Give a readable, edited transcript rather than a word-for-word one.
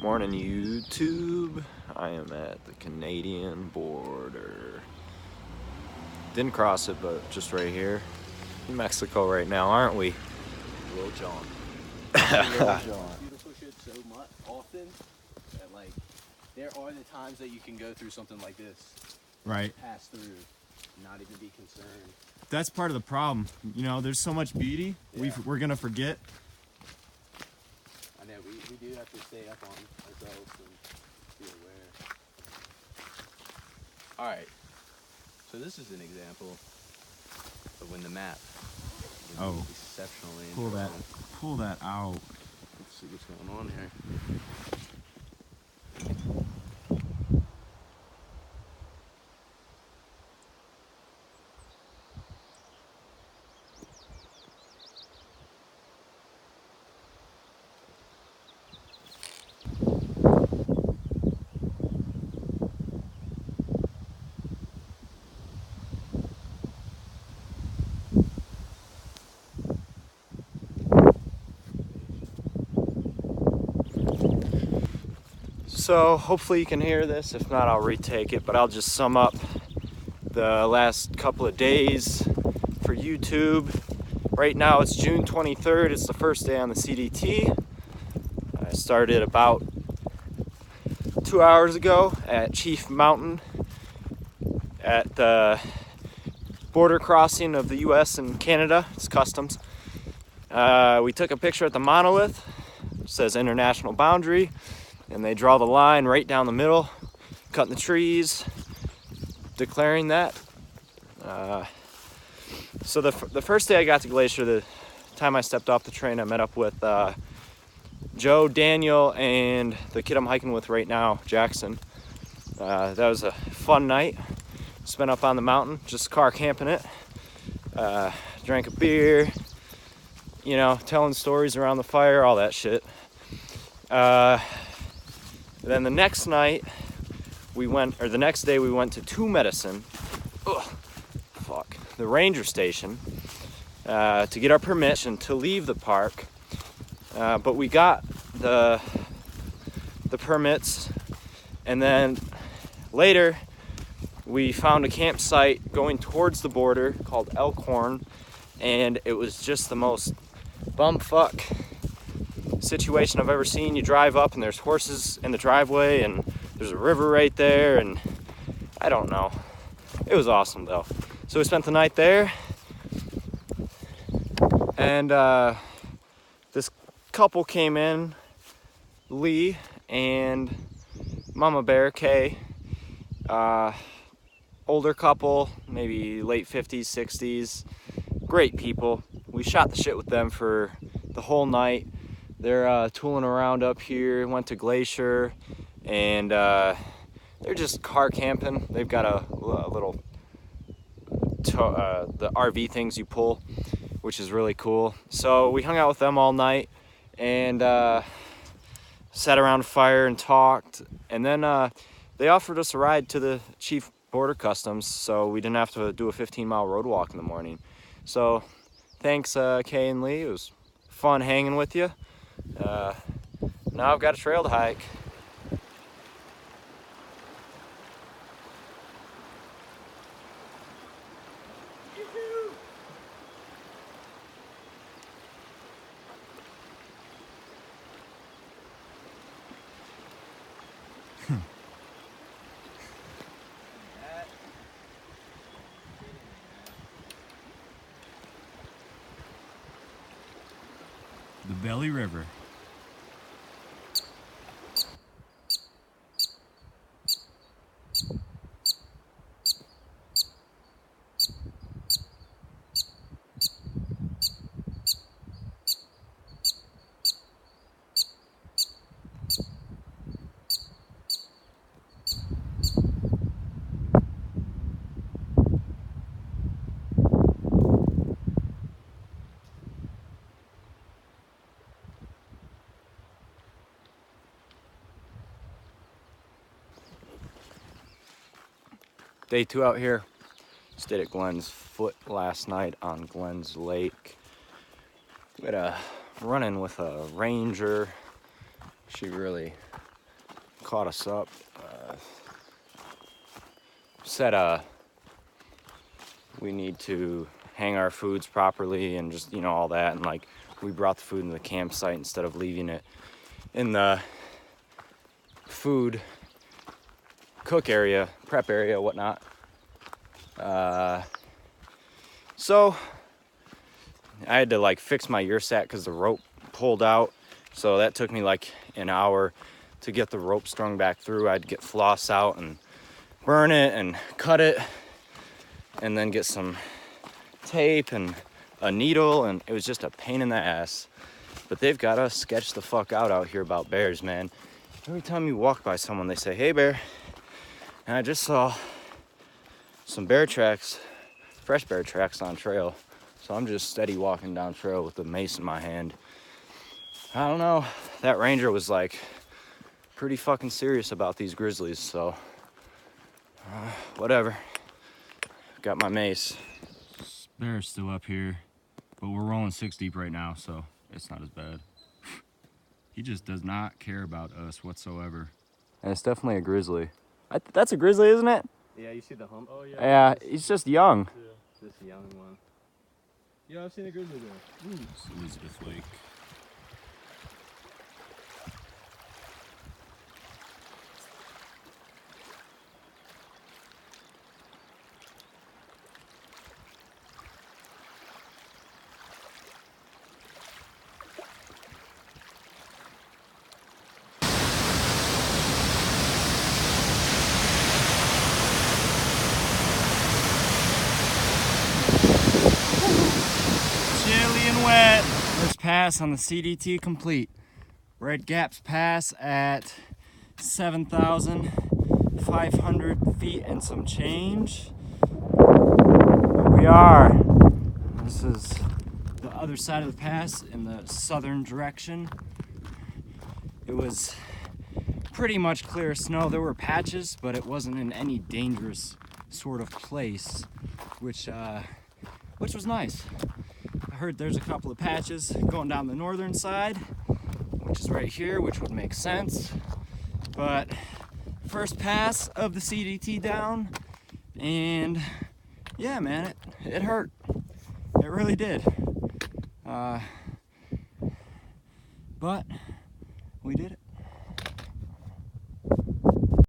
Morning, YouTube. I am at the Canadian border. Didn't cross it, but just right here. In Mexico right now, aren't we? Little John. Little John. Beautiful shit so much often that like there are the times that you can go through something like this. Right. Pass through, not even be concerned. That's part of the problem. You know, there's so much beauty, Yeah. we're gonna forget. I know we do have to stay up on ourselves and be aware. Alright. So this is an example of when the map is exceptionally interesting. Pull that out. Let's see what's going on here. So hopefully you can hear this. If not, I'll retake it, but I'll just sum up the last couple of days for YouTube. Right now it's June 23rd. It's the first day on the CDT. I started about 2 hours ago at Chief Mountain at the border crossing of the US and Canada. It's customs. We took a picture at the monolith. It says international boundary. And they draw the line right down the middle, cutting the trees, declaring that. So the first day I got to Glacier, the time I stepped off the train, I met up with Joe, Daniel, and the kid I'm hiking with right now, Jackson. That was a fun night. Spent up on the mountain, just car camping it. Drank a beer, you know, telling stories around the fire, all that shit. Then the next night, the next day we went to Two Medicine, the ranger station, to get our permission to leave the park. But we got the permits, and then later we found a campsite going towards the border called Elkhorn, and it was just the most bumfuck situation I've ever seen. You drive up and there's horses in the driveway and there's a river right there, and I don't know. It was awesome though. So we spent the night there, and this couple came in, Lee and Mama Bear, Kay. Older couple, maybe late 50s, 60s. Great people. We shot the shit with them for the whole night. They're tooling around up here, went to Glacier, and they're just car camping. They've got a little, the RV things you pull, which is really cool. So we hung out with them all night and sat around a fire and talked. And then they offered us a ride to the Chief Border Customs, so we didn't have to do a 15-mile road walk in the morning. So thanks, Kay and Lee. It was fun hanging with you. Now I've got a trail to hike. The Belly River. Day 2 out here. Stayed at Glenn's Foot last night on Glenn's Lake. We had a run-in with a ranger. She really caught us up. Said we need to hang our foods properly and just, you know, all that. And like, we brought the food in the campsite instead of leaving it in the food cook area, prep area, whatnot. So I had to like fix my Ursat because the rope pulled out. So that took me like an hour to get the rope strung back through. I had to get floss out and burn it and cut it and then get some tape and a needle, and it was just a pain in the ass. But they've got us sketched the fuck out here about bears, man. Every time you walk by someone, they say, "Hey, bear." And I just saw some bear tracks, fresh bear tracks on trail. So I'm just steady walking down trail with the mace in my hand. I don't know, that ranger was like pretty fucking serious about these grizzlies, so whatever. Got my mace. Bear's still up here, but we're rolling 6 deep right now, so it's not as bad. He just does not care about us whatsoever. And it's definitely a grizzly. That's a grizzly, isn't it? Yeah, you see the hump? Oh yeah. Yeah, he's just young. This young one. Yeah, I've seen a grizzly there. It's Elizabeth Lake. Chilly and wet. First pass on the CDT complete. Red Gaps Pass at 7,500 feet and some change. Here we are. This is the other side of the pass in the southern direction. It was pretty much clear snow. There were patches, but it wasn't in any dangerous sort of place, which was nice. I heard there's a couple of patches going down the northern side, which is right here, which would make sense. But first pass of the CDT down, and yeah, man, it hurt. It really did. But we did it.